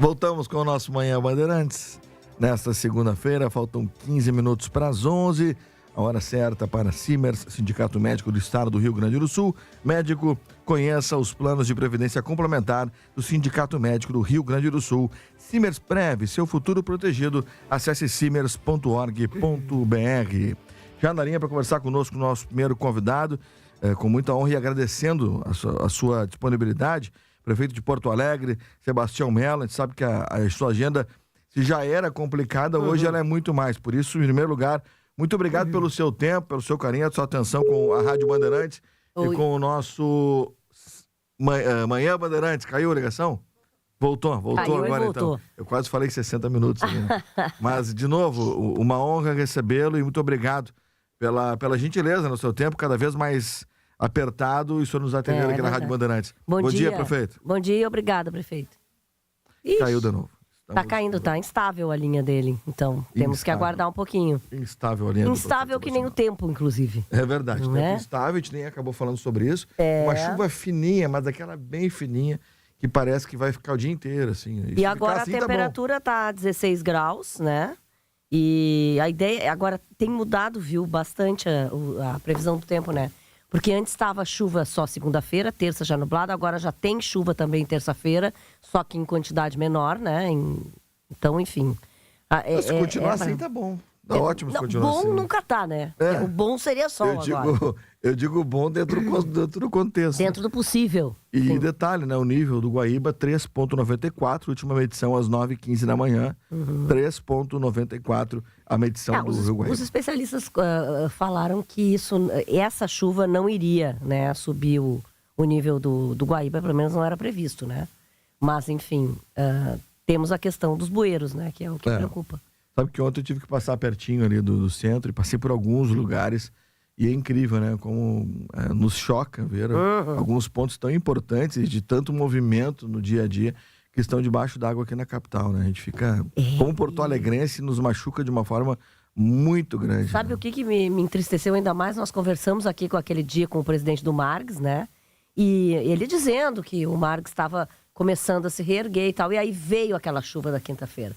Voltamos com o nosso Manhã Bandeirantes. Nesta segunda-feira, faltam 15 minutos para as 11. A hora certa para Simers, Sindicato Médico do Estado do Rio Grande do Sul. Médico, conheça os planos de previdência complementar do Sindicato Médico do Rio Grande do Sul. Simers Prev, seu futuro protegido. Acesse simers.org.br. Já na linha para conversar conosco o nosso primeiro convidado, com muita honra e agradecendo a sua disponibilidade, prefeito de Porto Alegre, Sebastião Mello. A gente sabe que a sua agenda, se já era complicada, hoje ela é muito mais. Por isso, em primeiro lugar, muito obrigado pelo seu tempo, pelo seu carinho, a sua atenção com a Rádio Bandeirantes e com o nosso Manhã Bandeirantes. Caiu a ligação? Voltou agora então. Eu quase falei 60 minutos ali, né? Mas, de novo, uma honra recebê-lo e muito obrigado pela gentileza no seu tempo, cada vez mais apertado, e o senhor nos atendendo aqui na Rádio Bandeirantes. Bom dia, prefeito. Bom dia, obrigado, prefeito. Caiu de novo. Tá caindo, tá instável a linha dele, então temos que aguardar um pouquinho. Instável a linha do Instável que nem o tempo, inclusive. É verdade, tempo instável, a gente nem acabou falando sobre isso. Uma chuva fininha, mas aquela bem fininha, que parece que vai ficar o dia inteiro, assim. E agora assim, a temperatura tá 16 graus, né? E a ideia, agora tem mudado, viu, bastante a previsão do tempo, né? Porque antes estava chuva só segunda-feira, terça já nublado, agora já tem chuva também terça-feira, só que em quantidade menor, né? Então, enfim. Se continuar assim, tá bom. Tá ótimo se continuar assim. Bom nunca tá, né? O bom seria sol agora. Eu digo bom dentro do contexto. Dentro do possível. E detalhe, né? O nível do Guaíba, 3,94, última medição às 9h15 da manhã. 3,94 a medição do Rio Guaíba. Os especialistas falaram que essa chuva não iria, né, subir o nível do Guaíba, pelo menos não era previsto, né? Mas, enfim, temos a questão dos bueiros, né? Que é o que preocupa. Sabe que ontem eu tive que passar pertinho ali do centro e passei por alguns lugares. E é incrível, né? Como nos choca ver alguns pontos tão importantes de tanto movimento no dia a dia que estão debaixo d'água aqui na capital, né? A gente fica, como porto-alegrense, nos machuca de uma forma muito grande. Sabe, né? O que me entristeceu ainda mais? Nós conversamos aqui aquele dia com o presidente do Margs, né? E ele dizendo que o Margs estava começando a se reerguer e tal. E aí veio aquela chuva da quinta-feira.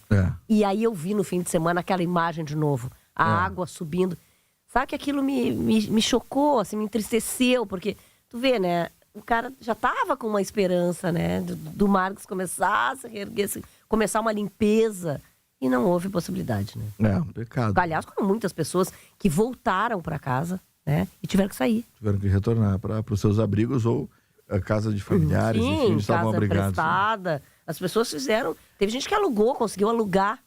E aí eu vi no fim de semana aquela imagem de novo. A água subindo. Sabe que aquilo me chocou, assim, me entristeceu. Porque, tu vê, né? O cara já estava com uma esperança, né? Do Marcos começar a se reerguer, começar uma limpeza. E não houve possibilidade, né? Um pecado. Aliás, como muitas pessoas que voltaram para casa, né? E tiveram que sair. Tiveram que retornar para os seus abrigos ou a casa de familiares. Sim, enfim, estavam abrigados. Emprestada. As pessoas fizeram... Teve gente que conseguiu alugar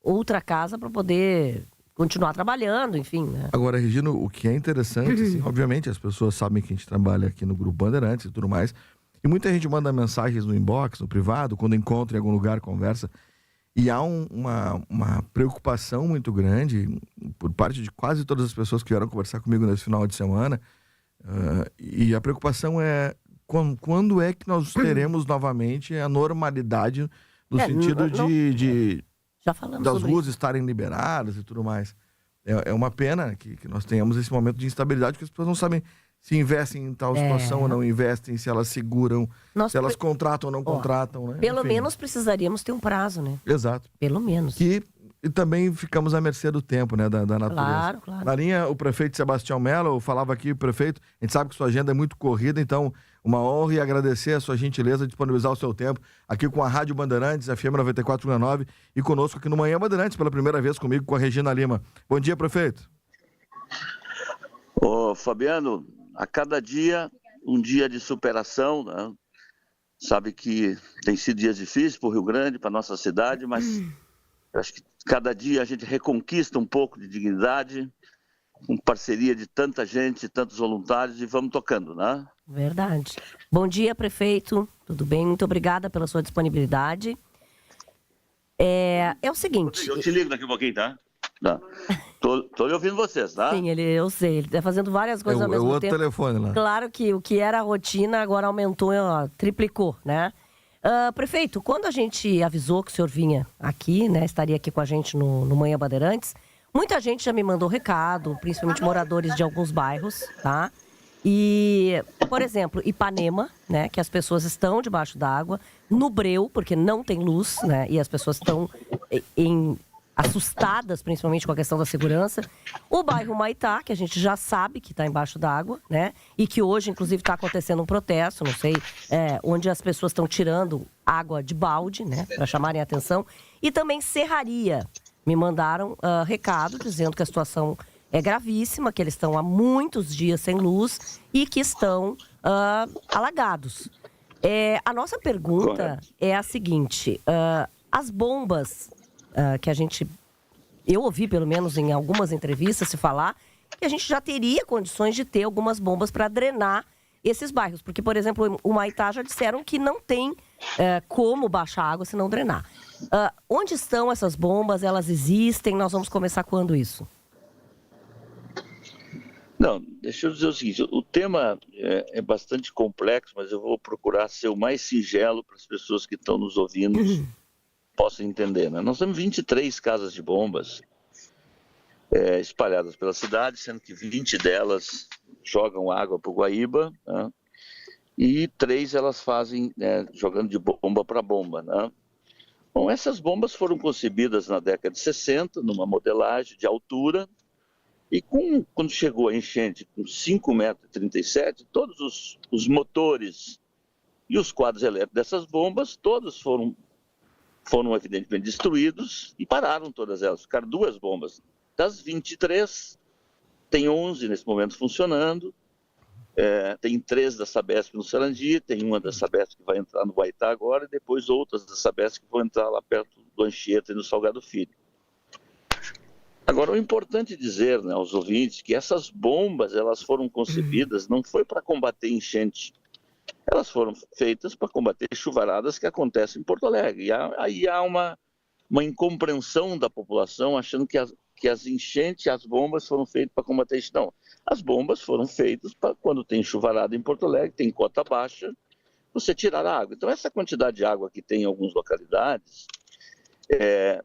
outra casa para poder continuar trabalhando, enfim, né? Agora, Regina, o que é interessante, assim, obviamente as pessoas sabem que a gente trabalha aqui no Grupo Bandeirantes e tudo mais, e muita gente manda mensagens no inbox, no privado, quando encontra em algum lugar, conversa, e há uma preocupação muito grande por parte de quase todas as pessoas que vieram conversar comigo nesse final de semana, e a preocupação é quando é que nós teremos novamente a normalidade no sentido de já falamos das sobre ruas isso. Estarem liberadas e tudo mais. É uma pena que nós tenhamos esse momento de instabilidade, porque as pessoas não sabem se investem em tal situação ou não investem, se elas seguram, se elas contratam ou não contratam, né? Pelo menos precisaríamos ter um prazo, né? Exato. Pelo menos. E também ficamos à mercê do tempo, né? Da natureza. Claro. Na linha, o prefeito Sebastião Mello, eu falava aqui, prefeito, a gente sabe que sua agenda é muito corrida, então uma honra e agradecer a sua gentileza de disponibilizar o seu tempo aqui com a Rádio Bandeirantes, FM 94,9 e conosco aqui no Manhã Bandeirantes, pela primeira vez comigo, com a Regina Lima. Bom dia, prefeito. Ô, Fabiano, a cada dia, um dia de superação, né? Sabe que tem sido dias difíceis para o Rio Grande, para nossa cidade, mas eu acho que cada dia a gente reconquista um pouco de dignidade, com parceria de tanta gente, tantos voluntários, e vamos tocando, né? Verdade. Bom dia, prefeito. Tudo bem? Muito obrigada pela sua disponibilidade. É o seguinte... Eu te ligo daqui um pouquinho, tá? Tô ouvindo vocês, tá? Sim, eu sei. Ele tá fazendo várias coisas ao mesmo tempo. É o outro telefone lá. Claro que o que era rotina agora aumentou, triplicou, né? Prefeito, quando a gente avisou que o senhor vinha aqui, né? Estaria aqui com a gente no Manhã Bandeirantes, muita gente já me mandou recado, principalmente moradores de alguns bairros, tá? E, por exemplo, Ipanema, né, que as pessoas estão debaixo d'água, no Breu, porque não tem luz, né, e as pessoas estão assustadas, principalmente com a questão da segurança. O bairro Humaitá, que a gente já sabe que está embaixo d'água, né, e que hoje, inclusive, está acontecendo um protesto, não sei, onde as pessoas estão tirando água de balde, né, para chamarem a atenção. E também Serraria. Me mandaram recado dizendo que a situação é gravíssima, que eles estão há muitos dias sem luz e que estão alagados. A nossa pergunta é a seguinte: as bombas que eu ouvi pelo menos em algumas entrevistas se falar que a gente já teria condições de ter algumas bombas para drenar esses bairros. Porque, por exemplo, o Humaitá já disseram que não tem como baixar água se não drenar. Onde estão essas bombas? Elas existem? Nós vamos começar quando isso? Não, deixa eu dizer o seguinte, o tema é bastante complexo, mas eu vou procurar ser o mais singelo para as pessoas que estão nos ouvindo possam entender, né? Nós temos 23 casas de bombas espalhadas pela cidade, sendo que 20 delas jogam água para o Guaíba, né? E 3 elas fazem jogando de bomba para bomba, né? Bom, essas bombas foram concebidas na década de 60, numa modelagem de altura, e quando chegou a enchente com 5,37 m, todos os motores e os quadros elétricos dessas bombas, todos foram evidentemente destruídos e pararam todas elas. Ficaram 2 bombas. Das 23, tem 11 nesse momento funcionando, tem 3 da Sabesp no Sarandi, tem uma da Sabesp que vai entrar no Humaitá agora, e depois outras da Sabesp que vão entrar lá perto do Anchieta e no Salgado Filho. Agora, o importante dizer, né, aos ouvintes que essas bombas, elas foram concebidas, não foi para combater enchente, elas foram feitas para combater chuvaradas que acontecem em Porto Alegre. E aí há uma incompreensão da população achando que as enchentes, as bombas foram feitas para combater isso. Não, as bombas foram feitas para quando tem chuvarada em Porto Alegre, tem cota baixa, você tirar a água. Então, essa quantidade de água que tem em algumas localidades,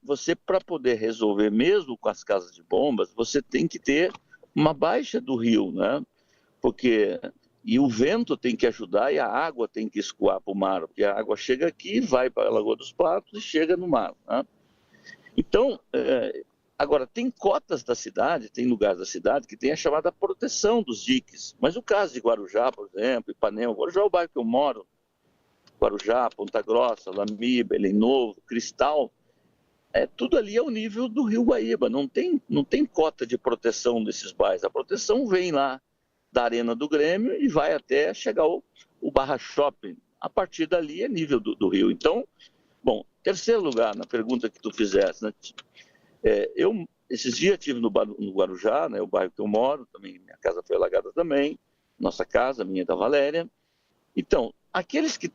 você, para poder resolver mesmo com as casas de bombas, você tem que ter uma baixa do rio, né? E o vento tem que ajudar e a água tem que escoar para o mar, porque a água chega aqui, vai para a Lagoa dos Patos e chega no mar, né? Então, agora, tem cotas da cidade, tem lugares da cidade que tem a chamada proteção dos diques, mas o caso de Guarujá, por exemplo, Ipanema, Guarujá é o bairro que eu moro, Guarujá, Ponta Grossa, Lami, Belém Novo, Cristal, tudo ali é o nível do Rio Guaíba, não tem cota de proteção desses bairros. A proteção vem lá da Arena do Grêmio e vai até chegar o Barra Shopping. A partir dali é nível do rio. Então, bom, terceiro lugar, na pergunta que tu fizeste, né? Eu, esses dias, estive no Guarujá, né, o bairro que eu moro, também minha casa foi alagada também, nossa casa, minha e da Valéria. Então, aqueles que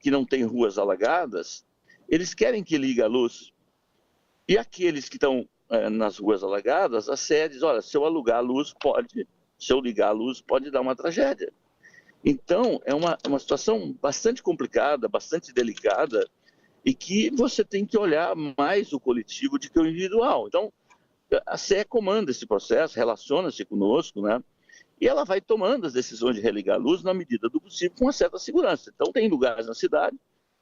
que não têm ruas alagadas, eles querem que ligue a luz. E aqueles que estão nas ruas alagadas, a SER diz, olha, se eu ligar a luz, pode dar uma tragédia. Então, é uma situação bastante complicada, bastante delicada, e que você tem que olhar mais o coletivo do que o individual. Então, a SER comanda esse processo, relaciona-se conosco, né? E ela vai tomando as decisões de religar a luz na medida do possível com uma certa segurança. Então, tem lugares na cidade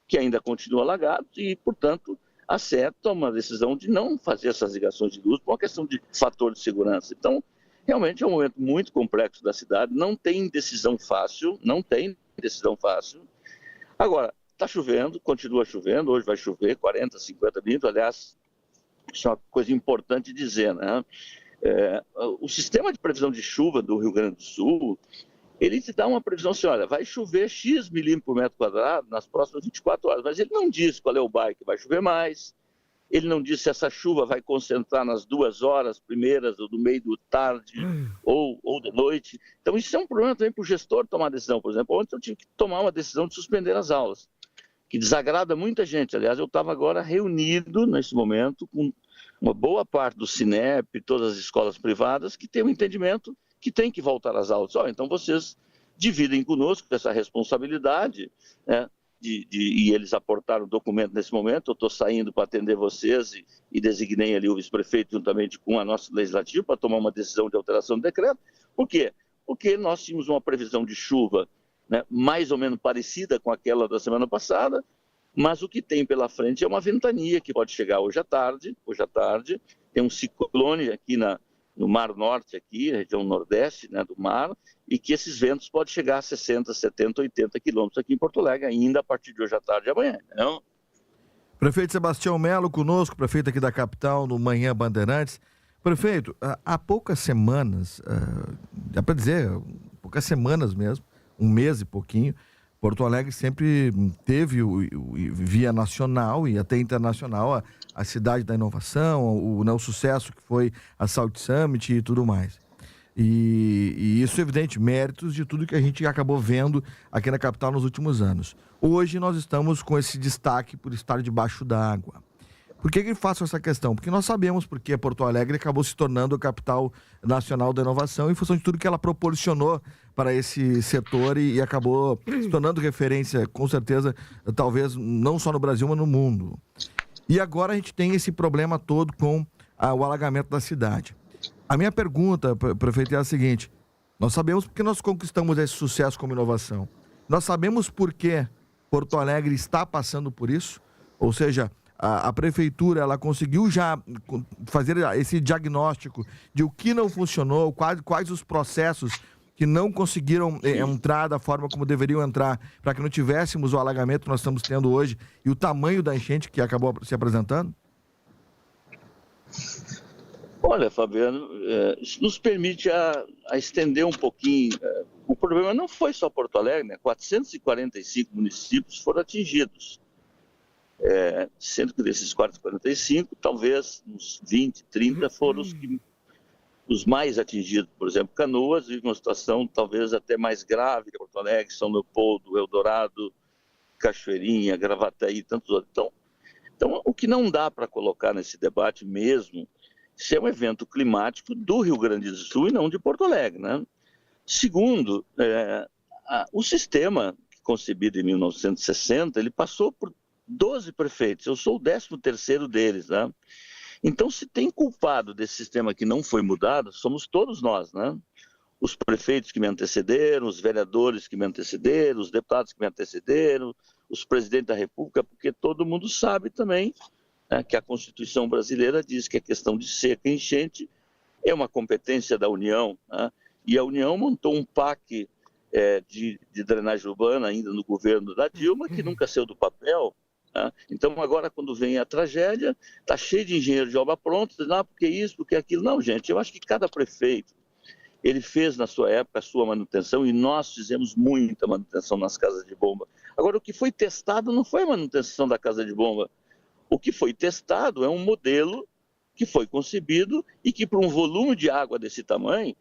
que ainda continuam alagados e, portanto, a SER toma a decisão de não fazer essas ligações de luz por uma questão de fator de segurança. Então, realmente é um momento muito complexo da cidade, não tem decisão fácil. Agora, está chovendo, continua chovendo, hoje vai chover 40, 50 minutos, aliás, isso é uma coisa importante dizer, né? O sistema de previsão de chuva do Rio Grande do Sul, ele te dá uma previsão assim, olha, vai chover X milímetros por metro quadrado nas próximas 24 horas, mas ele não diz qual é o bairro que vai chover mais, ele não diz se essa chuva vai concentrar nas 2 horas primeiras, ou do meio da tarde, ou de noite. Então isso é um problema também para o gestor tomar decisão. Por exemplo, ontem eu tive que tomar uma decisão de suspender as aulas, que desagrada muita gente. Aliás, eu estava agora reunido, nesse momento, com uma boa parte do Cinep, todas as escolas privadas, que tem um entendimento que tem que voltar às aulas. Então vocês dividem conosco essa responsabilidade, né? E eles aportaram o documento nesse momento. Eu estou saindo para atender vocês e designei ali o vice-prefeito juntamente com a nossa legislativa para tomar uma decisão de alteração do decreto. Por quê? porque nós tínhamos uma previsão de chuva, né, mais ou menos parecida com aquela da semana passada, mas o que tem pela frente é uma ventania que pode chegar hoje à tarde, tem um ciclone aqui no Mar Norte, aqui, na região nordeste, né, do mar, e que esses ventos podem chegar a 60, 70, 80 quilômetros aqui em Porto Alegre, ainda a partir de hoje à tarde e amanhã, não? Prefeito Sebastião Melo conosco, prefeito aqui da capital, no Manhã Bandeirantes. Prefeito, há poucas semanas, dá para dizer, poucas semanas mesmo, um mês e pouquinho, Porto Alegre sempre teve via nacional e até internacional a cidade da inovação, o sucesso que foi a South Summit e tudo mais. E isso, evidente, méritos de tudo que a gente acabou vendo aqui na capital nos últimos anos. Hoje nós estamos com esse destaque por estar debaixo d'água. Por que eu faço essa questão? Porque nós sabemos porque Porto Alegre acabou se tornando a capital nacional da inovação em função de tudo que ela proporcionou para esse setor e acabou se tornando referência, com certeza, talvez não só no Brasil, mas no mundo. E agora a gente tem esse problema todo com o alagamento da cidade. A minha pergunta, prefeito, é a seguinte: nós sabemos porque nós conquistamos esse sucesso como inovação. Nós sabemos por que Porto Alegre está passando por isso? Ou seja, a prefeitura ela conseguiu já fazer esse diagnóstico de o que não funcionou, quais os processos que não conseguiram entrar da forma como deveriam entrar, para que não tivéssemos o alagamento que nós estamos tendo hoje e o tamanho da enchente que acabou se apresentando? Olha, Fabiano, isso nos permite a estender um pouquinho. O problema não foi só Porto Alegre, né? 445 municípios foram atingidos. Sendo que desses 445, talvez uns 20, 30 foram os mais atingidos. Por exemplo, Canoas vive uma situação talvez até mais grave que Porto Alegre, São Leopoldo, Eldorado, Cachoeirinha, Gravataí e tantos outros. Então, o que não dá para colocar nesse debate mesmo, isso é um evento climático do Rio Grande do Sul e não de Porto Alegre, né? Segundo, o sistema concebido em 1960, ele passou por 12 prefeitos, eu sou o 13º deles, né? Então, se tem culpado desse sistema que não foi mudado, somos todos nós, né? Os prefeitos que me antecederam, os vereadores que me antecederam, os deputados que me antecederam, os presidentes da República, porque todo mundo sabe também, né, que a Constituição brasileira diz que a questão de seca e enchente é uma competência da União, né? E a União montou um PAC de drenagem urbana ainda no governo da Dilma, que nunca saiu do papel. Então, agora, quando vem a tragédia, está cheio de engenheiro de obra pronto, porque isso, porque aquilo. Não, gente, eu acho que cada prefeito, ele fez na sua época a sua manutenção e nós fizemos muita manutenção nas casas de bomba. Agora, o que foi testado não foi a manutenção da casa de bomba. O que foi testado é um modelo que foi concebido e que, para um volume de água desse tamanho,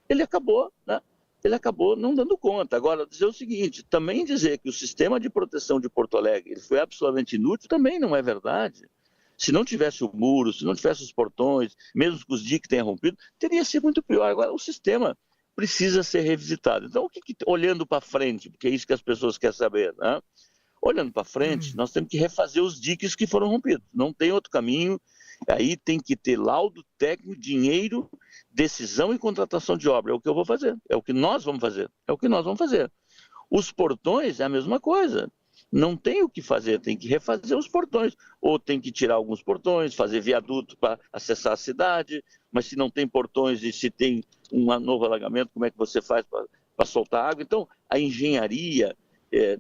ele acabou, né? Ele acabou não dando conta. Agora, dizer o seguinte, também dizer que o sistema de proteção de Porto Alegre ele foi absolutamente inútil também não é verdade. Se não tivesse o muro, se não tivesse os portões, mesmo que os diques tenham rompido, teria sido muito pior. Agora, o sistema precisa ser revisitado. Então, olhando para frente, porque é isso que as pessoas querem saber, né? Olhando para frente, nós temos que refazer os diques que foram rompidos. Não tem outro caminho. Aí tem que ter laudo técnico, dinheiro, decisão e contratação de obra. É o que eu vou fazer, é o que nós vamos fazer, Os portões é a mesma coisa. Não tem o que fazer, tem que refazer os portões. Ou tem que tirar alguns portões, fazer viaduto para acessar a cidade. Mas se não tem portões e se tem um novo alagamento, como é que você faz para soltar água? Então, a engenharia...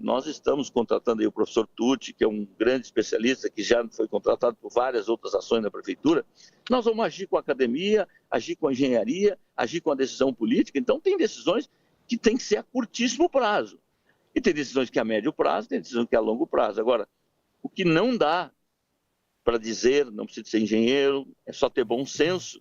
nós estamos contratando aí o professor Tucci, que é um grande especialista, que já foi contratado por várias outras ações da prefeitura. Nós vamos agir com a academia, agir com a engenharia, agir com a decisão política. Então, tem decisões que tem que ser a curtíssimo prazo. E tem decisões que é a médio prazo, tem decisões que é a longo prazo. Agora, o que não dá para dizer, não precisa ser engenheiro, é só ter bom senso,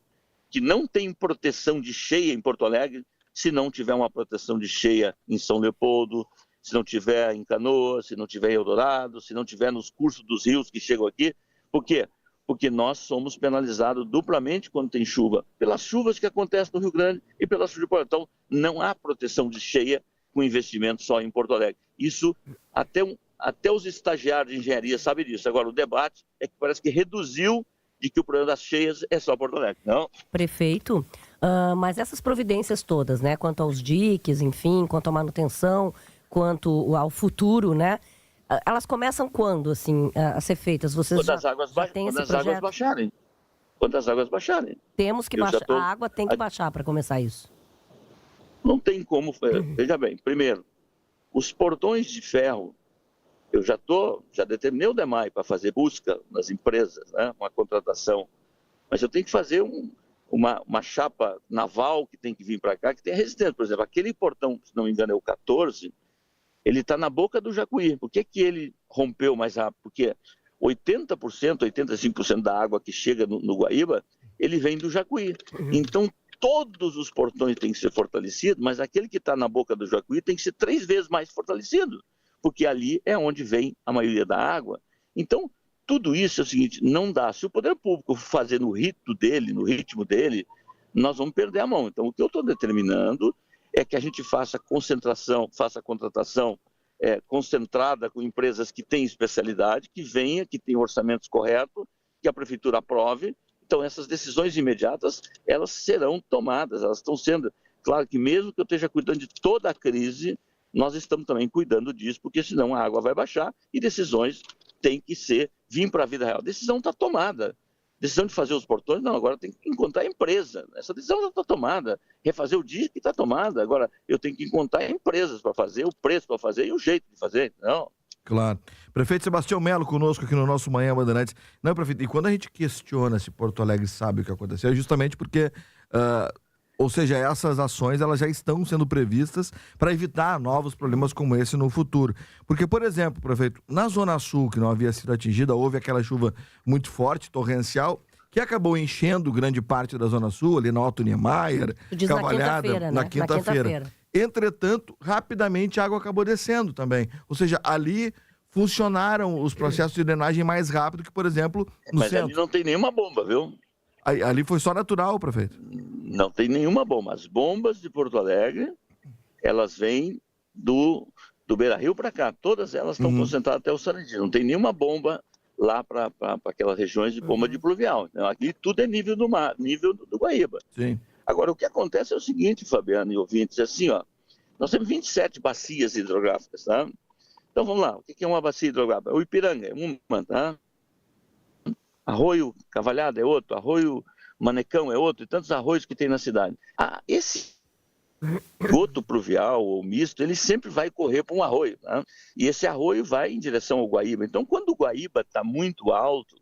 que não tem proteção de cheia em Porto Alegre, se não tiver uma proteção de cheia em São Leopoldo, se não tiver em Canoas, se não tiver em Eldorado, se não tiver nos cursos dos rios que chegam aqui. Por quê? Porque nós somos penalizados duplamente quando tem chuva, pelas chuvas que acontecem no Rio Grande e pelas chuvas de Porto Alegre. Então, não há proteção de cheia com investimento só em Porto Alegre. Isso, até os estagiários de engenharia sabem disso. Agora, o debate é que parece que reduziu de que o problema das cheias é só Porto Alegre. Não. Prefeito, Mas essas providências todas, né? Quanto aos diques, enfim, quanto à manutenção, quanto ao futuro, né? Elas começam quando, assim, a ser feitas? Vocês Quando as águas baixarem. Quando as águas baixarem. Temos que baixar. A água tem que baixar para começar isso. Não tem como. Veja bem, primeiro, os portões de ferro, eu já determinei o DEMAI para fazer busca nas empresas, né? Uma contratação. Mas eu tenho que fazer uma chapa naval que tem que vir para cá, que tem resistência. Por exemplo, aquele portão, se não me engano, é o 14, ele está na boca do Jacuí. Por que ele rompeu mais rápido? Porque 80%, 85% da água que chega no Guaíba, ele vem do Jacuí. Então, todos os portões têm que ser fortalecidos, mas aquele que está na boca do Jacuí tem que ser 3 vezes mais fortalecido, porque ali é onde vem a maioria da água. Então, tudo isso é o seguinte, não dá. Se o poder público fazer no ritmo dele, nós vamos perder a mão. Então, o que eu estou determinando é que a gente faça contratação concentrada com empresas que têm especialidade, que venha, que tenham orçamentos corretos, que a prefeitura aprove. Então, essas decisões imediatas, elas serão tomadas, elas estão sendo... Claro que mesmo que eu esteja cuidando de toda a crise, nós estamos também cuidando disso, porque senão a água vai baixar e decisões têm que vir para a vida real. A decisão está tomada. Decisão de fazer os portões, não, agora tem que encontrar a empresa. Essa decisão já está tomada. Refazer o DIC está tomada. Agora eu tenho que encontrar empresas para fazer, o preço para fazer e o jeito de fazer. Não. Claro. Prefeito Sebastião Melo conosco aqui no nosso Manhã Bandeirantes. Não, prefeito, e quando a gente questiona se Porto Alegre sabe o que aconteceu, é justamente porque, ou seja, essas ações elas já estão sendo previstas para evitar novos problemas como esse no futuro. Porque, por exemplo, prefeito, na Zona Sul, que não havia sido atingida, houve aquela chuva muito forte, torrencial, que acabou enchendo grande parte da Zona Sul, ali na Otto Niemeyer, Cavalhada, na quinta-feira. Entretanto, rapidamente a água acabou descendo também. Ou seja, ali funcionaram os processos de drenagem mais rápido que, por exemplo, no centro. Mas ali não tem nenhuma bomba, viu? Ali foi só natural, prefeito. Não tem nenhuma bomba. As bombas de Porto Alegre, elas vêm do Beira-Rio para cá. Todas elas estão concentradas até o Sarandi. Não tem nenhuma bomba lá para aquelas regiões de bomba de pluvial. Então, aqui tudo é nível do mar, nível do Guaíba. Sim. Agora, o que acontece é o seguinte, Fabiano e ouvintes, assim, ó, nós temos 27 bacias hidrográficas, tá? Então, vamos lá, o que é uma bacia hidrográfica? O Ipiranga é uma, tá? Arroio Cavalhada é outro, Arroio Manecão é outro, e tantos arroios que tem na cidade. Esse esgoto pluvial ou misto, ele sempre vai correr para um arroio, tá? E esse arroio vai em direção ao Guaíba. Então, quando o Guaíba está muito alto,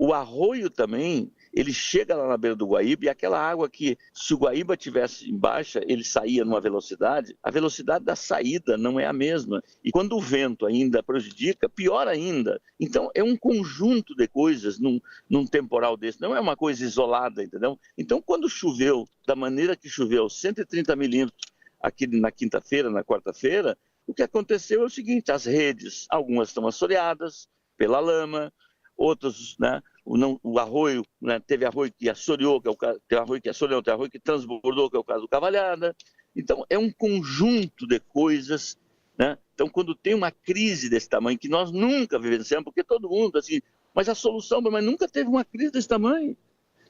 o arroio também, ele chega lá na beira do Guaíba e aquela água que, se o Guaíba tivesse em baixa, ele saía numa velocidade, a velocidade da saída não é a mesma. E quando o vento ainda prejudica, pior ainda. Então, é um conjunto de coisas num temporal desse, não é uma coisa isolada, entendeu? Então, quando choveu, da maneira que choveu, 130 milímetros aqui na quinta-feira, na quarta-feira, o que aconteceu é o seguinte, as redes, algumas estão assoreadas pela lama, outros, né, o arroio, né, teve arroio que assoreou, que é o caso, tem arroio que assoreou, tem arroio que transbordou, que é o caso do Cavalhada. Então, é um conjunto de coisas, né? Então, quando tem uma crise desse tamanho, que nós nunca vivenciamos, porque todo mundo, assim, mas a solução, mas nunca teve uma crise desse tamanho.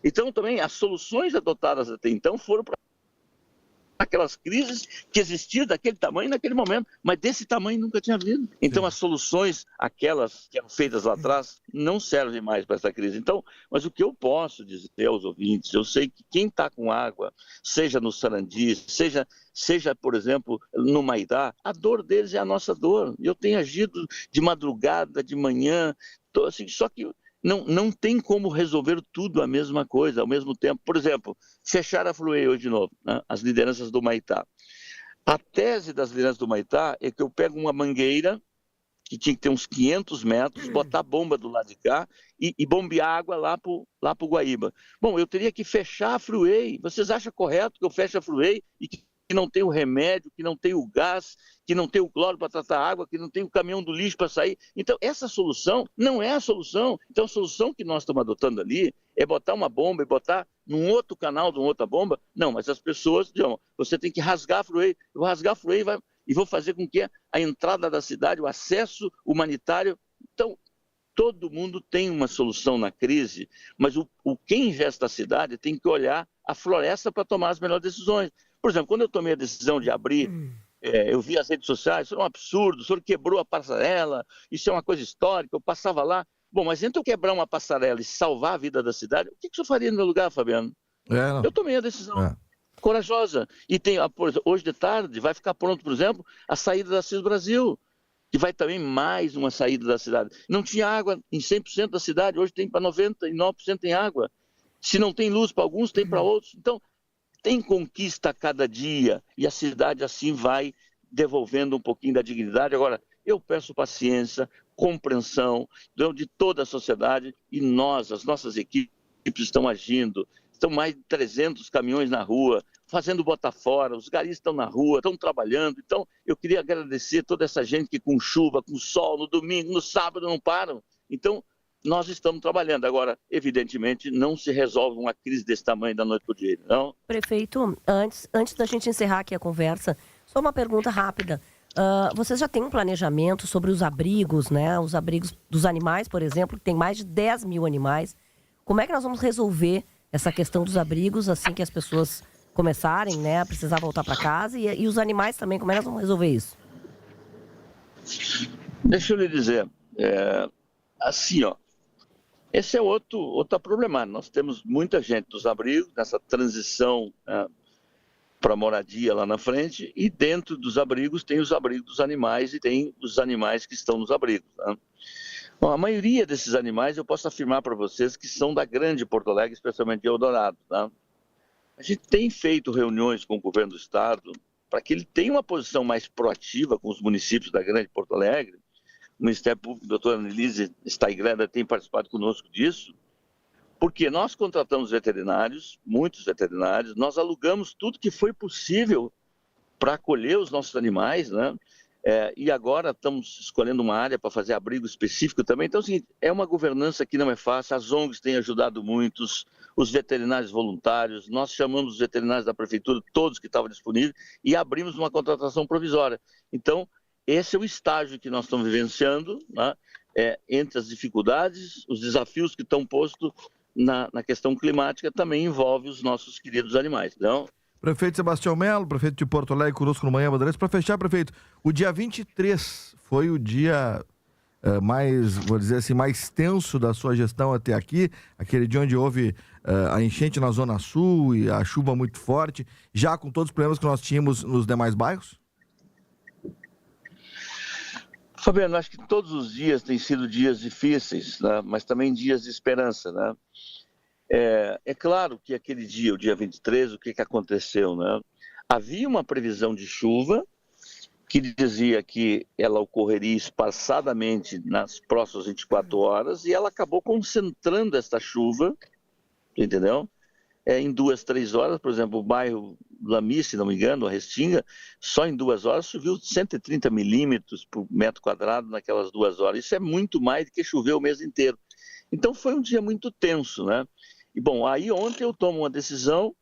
Então, também, as soluções adotadas até então foram para aquelas crises que existiam daquele tamanho naquele momento, mas desse tamanho nunca tinha havido. Então as soluções, aquelas que eram feitas lá atrás, não servem mais para essa crise. Então, mas o que eu posso dizer aos ouvintes, eu sei que quem está com água, seja no Sarandi, seja, por exemplo, no Maitá, a dor deles é a nossa dor. Eu tenho agido de madrugada, de manhã, assim, só que não tem como resolver tudo a mesma coisa, ao mesmo tempo. Por exemplo, fechar a Fluei hoje de novo, né? As lideranças do Maitá. A tese das lideranças do Maitá é que eu pego uma mangueira, que tinha que ter uns 500 metros, botar a bomba do lado de cá e bombear água lá para o Guaíba. Bom, eu teria que fechar a Fluei. Vocês acham correto que eu feche a Fluei e que não tem o remédio, que não tem o gás, que não tem o cloro para tratar a água, que não tem o caminhão do lixo para sair? Então, essa solução não é a solução. Então, a solução que nós estamos adotando ali é botar uma bomba e botar num outro canal de uma outra bomba. Não, mas as pessoas dizem, você tem que rasgar a Fluei. Eu vou rasgar a Fluei e vou fazer com que a entrada da cidade, o acesso humanitário... Então, todo mundo tem uma solução na crise, mas quem gesta a cidade tem que olhar a floresta para tomar as melhores decisões. Por exemplo, quando eu tomei a decisão de abrir, eu vi as redes sociais, isso é um absurdo, o senhor quebrou a passarela, isso é uma coisa histórica, eu passava lá. Bom, mas entre eu quebrar uma passarela e salvar a vida da cidade, o que o senhor faria no meu lugar, Fabiano? Eu tomei a decisão corajosa. E tem, por exemplo, hoje de tarde vai ficar pronto, por exemplo, a saída da CIS Brasil, que vai também mais uma saída da cidade. Não tinha água em 100% da cidade, hoje tem para 99% em água. Se não tem luz para alguns, tem para outros. Então, tem conquista a cada dia e a cidade assim vai devolvendo um pouquinho da dignidade. Agora, eu peço paciência, compreensão de toda a sociedade e nós, as nossas equipes estão agindo. Estão mais de 300 caminhões na rua, fazendo bota fora, os garis estão na rua, estão trabalhando. Então, eu queria agradecer toda essa gente que com chuva, com sol, no domingo, no sábado não param. Então, nós estamos trabalhando. Agora, evidentemente, não se resolve uma crise desse tamanho da noite para o dia, não? Prefeito, antes da gente encerrar aqui a conversa, só uma pergunta rápida. Vocês já têm um planejamento sobre os abrigos, né? Os abrigos dos animais, por exemplo, que tem mais de 10 mil animais. Como é que nós vamos resolver essa questão dos abrigos assim que as pessoas começarem, né, a precisar voltar para casa? E os animais também, como é que nós vamos resolver isso? Deixa eu lhe dizer, assim, ó, esse é outra problemática. Nós temos muita gente dos abrigos, nessa transição para moradia lá na frente, e dentro dos abrigos tem os abrigos dos animais e tem os animais que estão nos abrigos, né? Bom, a maioria desses animais eu posso afirmar para vocês que são da grande Porto Alegre, especialmente de Eldorado, tá? A gente tem feito reuniões com o governo do estado para que ele tenha uma posição mais proativa com os municípios da grande Porto Alegre. O Ministério Público, a doutora Annelise Steigrada, tem participado conosco disso, porque nós contratamos veterinários, muitos veterinários, nós alugamos tudo que foi possível para acolher os nossos animais, né? E agora estamos escolhendo uma área para fazer abrigo específico também. Então, assim, é uma governança que não é fácil. As ONGs têm ajudado muitos, os veterinários voluntários. Nós chamamos os veterinários da prefeitura, todos que estavam disponíveis, e abrimos uma contratação provisória. Então, esse é o estágio que nós estamos vivenciando, né? Entre as dificuldades, os desafios que estão postos na questão climática, também envolve os nossos queridos animais. Então, Prefeito Sebastião Melo, prefeito de Porto Alegre, conosco no Manhã Bandeirantes. Para fechar, prefeito, o dia 23 foi o dia mais, vou dizer assim, mais tenso da sua gestão até aqui, aquele dia onde houve a enchente na Zona Sul e a chuva muito forte, já com todos os problemas que nós tínhamos nos demais bairros? Fabiano, acho que todos os dias têm sido dias difíceis, né? Mas também dias de esperança, né? É claro que aquele dia, o dia 23, o que aconteceu, né? Havia uma previsão de chuva que dizia que ela ocorreria espaçadamente nas próximas 24 horas e ela acabou concentrando esta chuva, entendeu? Em 2, 3 horas, por exemplo, o bairro Lami, se não me engano, a Restinga, só em 2 horas choveu 130 milímetros por metro quadrado naquelas 2 horas. Isso é muito mais do que choveu o mês inteiro. Então foi um dia muito tenso, né? E bom, aí ontem eu tomo uma decisão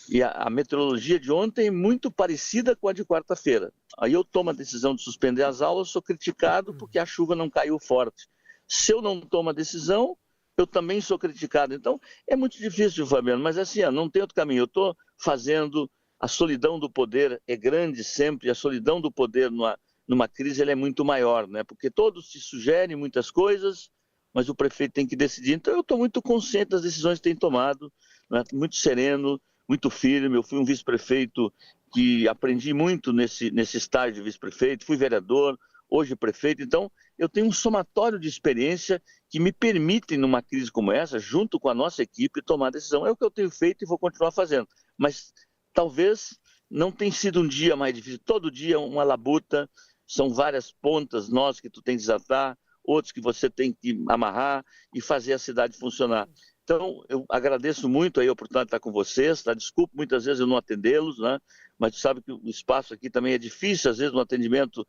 e a meteorologia de ontem é muito parecida com a de quarta-feira. Aí eu tomo a decisão de suspender as aulas, sou criticado porque a chuva não caiu forte. Se eu não tomo a decisão, eu também sou criticado. Então, é muito difícil, Fabiano, mas assim, não tem outro caminho. Eu estou fazendo, a solidão do poder é grande sempre, a solidão do poder numa crise ela é muito maior, né? Porque todos se sugerem muitas coisas, mas o prefeito tem que decidir. Então, eu estou muito consciente das decisões que tem tomado, né? Muito sereno, muito firme. Eu fui um vice-prefeito que aprendi muito nesse estágio de vice-prefeito, fui vereador, hoje prefeito. Então, eu tenho um somatório de experiência que me permitem, numa crise como essa, junto com a nossa equipe, tomar decisão. É o que eu tenho feito e vou continuar fazendo. Mas talvez não tenha sido um dia mais difícil. Todo dia uma labuta, são várias pontas nós que tu tem que desatar, outros que você tem que amarrar e fazer a cidade funcionar. Então, eu agradeço muito aí a oportunidade de estar com vocês, tá? Desculpe muitas vezes eu não atendê-los, né? Mas tu sabe que o espaço aqui também é difícil, às vezes no atendimento,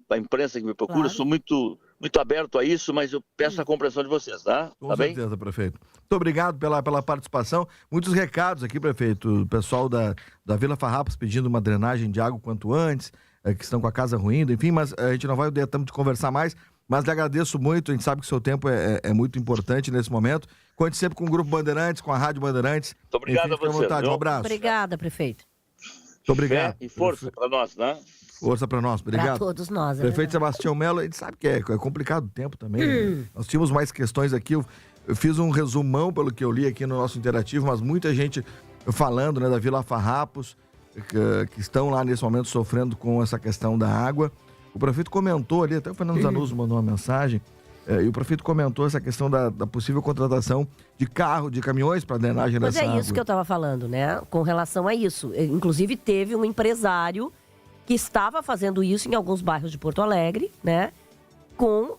a imprensa que me procura, claro. Eu sou muito aberto a isso, mas eu peço a compreensão de vocês, tá? Com certeza, prefeito. Muito obrigado pela participação. Muitos recados aqui, prefeito. O pessoal da Vila Farrapos pedindo uma drenagem de água quanto antes. que estão com a casa ruindo, enfim, mas a gente não vai ter tempo de conversar mais, mas lhe agradeço muito, a gente sabe que o seu tempo é muito importante nesse momento. Conte sempre com o Grupo Bandeirantes, com a Rádio Bandeirantes. Muito obrigado, enfim, a você. Um abraço. Obrigada, prefeito. Muito obrigado. E força para nós, né? Força para nós, obrigado. Para todos nós. Prefeito Sebastião Melo, a gente sabe que é complicado o tempo também. Né? Nós tínhamos mais questões aqui, eu fiz um resumão pelo que eu li aqui no nosso interativo, mas muita gente falando, né, da Vila Farrapos, que estão lá nesse momento sofrendo com essa questão da água. O prefeito comentou ali, até o Fernando Zanuso mandou uma mensagem, e o prefeito comentou essa questão da possível contratação de caminhões para drenagem dessa água. Mas é isso que eu estava falando, né? Com relação a isso. Inclusive, teve um empresário que estava fazendo isso em alguns bairros de Porto Alegre, né? Com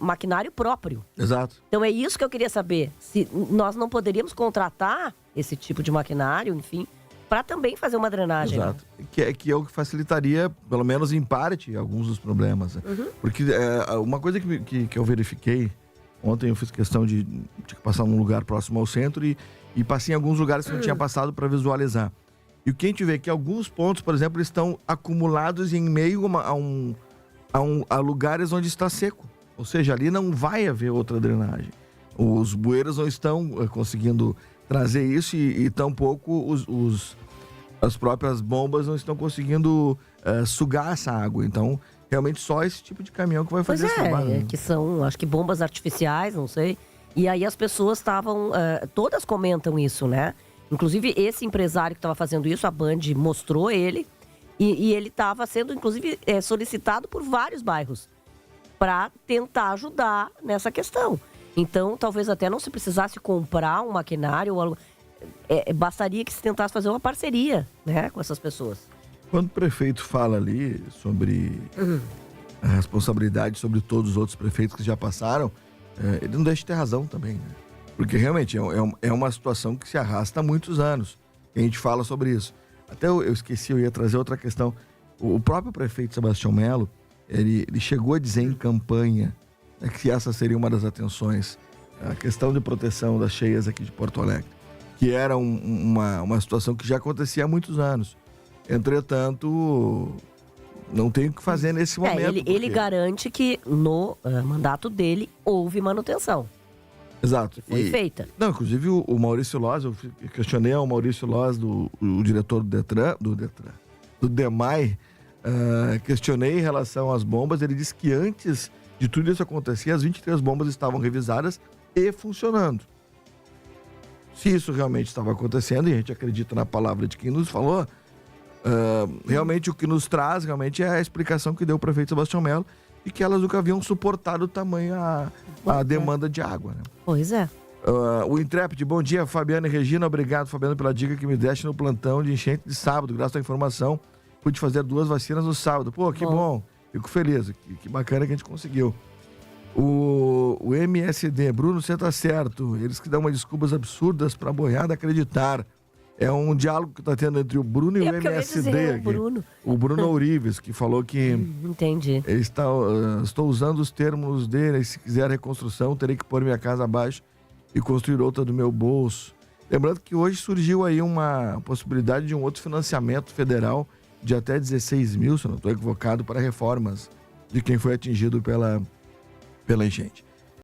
maquinário próprio. Exato. Então é isso que eu queria saber. Se nós não poderíamos contratar esse tipo de maquinário, enfim, para também fazer uma drenagem. Exato. Né? Que é o que facilitaria, pelo menos em parte, alguns dos problemas. Né? Porque uma coisa que eu verifiquei, ontem eu fiz questão de passar num lugar próximo ao centro e passei em alguns lugares que não tinha passado para visualizar. E o que a gente vê é que alguns pontos, por exemplo, estão acumulados em meio a lugares onde está seco. Ou seja, ali não vai haver outra drenagem. Os bueiros não estão conseguindo trazer isso e tampouco as próprias bombas não estão conseguindo sugar essa água. Então, realmente só esse tipo de caminhão que vai fazer esse trabalho. Né? Que são, acho que bombas artificiais, não sei. E aí as pessoas estavam, todas comentam isso, né? Inclusive esse empresário que estava fazendo isso, a Band mostrou ele. E ele estava sendo, inclusive, solicitado por vários bairros para tentar ajudar nessa questão. Então, talvez até não se precisasse comprar um maquinário, bastaria que se tentasse fazer uma parceria, né, com essas pessoas. Quando o prefeito fala ali sobre a responsabilidade sobre todos os outros prefeitos que já passaram, ele não deixa de ter razão também, né? Porque realmente é uma situação que se arrasta há muitos anos. E a gente fala sobre isso. Até eu esqueci, eu ia trazer outra questão. O próprio prefeito Sebastião Melo, ele chegou a dizer em campanha que essa seria uma das atenções, a questão de proteção das cheias aqui de Porto Alegre, que era uma situação que já acontecia há muitos anos. Entretanto, não tem o que fazer nesse momento. Ele garante que no mandato dele houve manutenção. Exato. Foi feita. Não, inclusive o Maurício Loz, eu questionei ao Maurício Loz, o diretor do DEMAI, questionei em relação às bombas. Ele disse que antes de tudo isso acontecer, as 23 bombas estavam revisadas e funcionando. Se isso realmente estava acontecendo, e a gente acredita na palavra de quem nos falou, realmente o que nos traz realmente é a explicação que deu o prefeito Sebastião Melo, e que elas nunca haviam suportado tamanho a demanda de água. Né? Pois é. O Intrépide, bom dia, Fabiana e Regina. Obrigado, Fabiana, pela dica que me deste no plantão de enchente de sábado. Graças à informação, pude fazer 2 vacinas no sábado. Pô, que bom. Fico feliz. Que bacana que a gente conseguiu. O MSD, Bruno, você tá certo. Eles que dão umas desculpas absurdas pra boiada acreditar. É um diálogo que tá tendo entre o Bruno e o MSD aqui. O Bruno Ourives, que falou que... Entendi. Ele estou usando os termos dele. Se quiser reconstrução, terei que pôr minha casa abaixo e construir outra do meu bolso. Lembrando que hoje surgiu aí uma possibilidade de um outro financiamento federal de até 16 mil, se eu não estou equivocado, para reformas de quem foi atingido pela enchente.